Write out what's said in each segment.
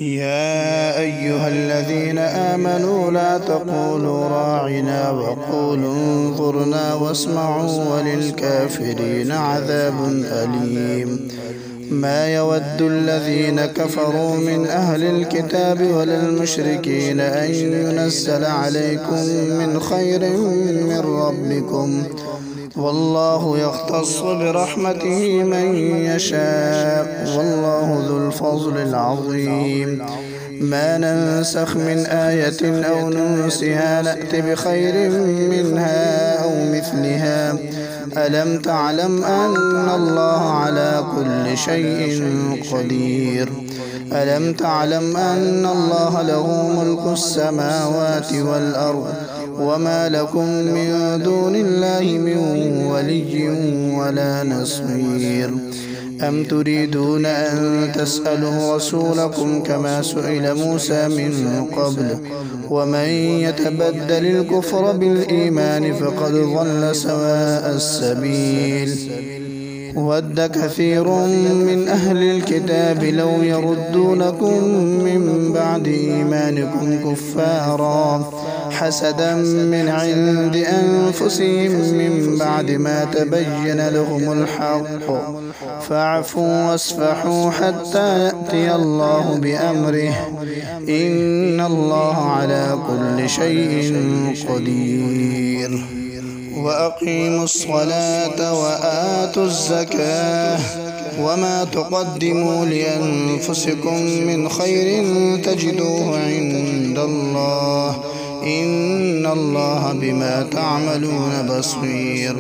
يا أيها الذين آمنوا لا تقولوا راعنا وقولوا انظرنا واسمعوا وللكافرين عذاب أليم. ما يود الذين كفروا من أهل الكتاب ولا المشركين أن ينزل عليكم من خير من ربكم، والله يختص برحمته من يشاء، والله ذو الفضل العظيم. ما ننسخ من آية أو ننسها نأت بخير منها أو مثلها. ألم تعلم أن الله على كل شيء قدير؟ ألم تعلم أن الله له ملك السماوات والأرض وما لكم من دون الله من ولي ولا نصير؟ أم تريدون أن تسألوا رسولكم كما سئل موسى من قبل؟ ومن يتبدل الكفر بالإيمان فقد ضل سواء السبيل. ود كثير من أهل الكتاب لو يردونكم من بعد إيمانكم كفارا حسدا من عند أنفسهم من بعد ما تبين لهم الحق، فاعفوا واصفحوا حتى يأتي الله بأمره، إن الله على كل شيء قدير. وأقيموا الصلاة وآتوا الزكاة وما تقدموا لأنفسكم من خير تجدوه عند الله، إن الله بما تعملون بصير.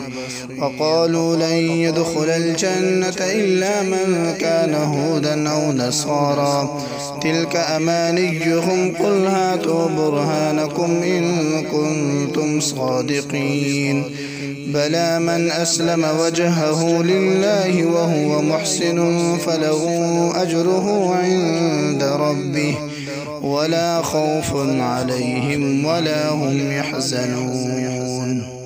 وقالوا لن يدخل الجنة إلا من كان هودا أو نصارى، تلك أمانيهم، قل هاتوا برهانكم إن كنتم صادقين. بلى من أسلم وجهه لله وهو محسن فله أجره عند ربه ولا خوف عليهم ولا هم يحزنون.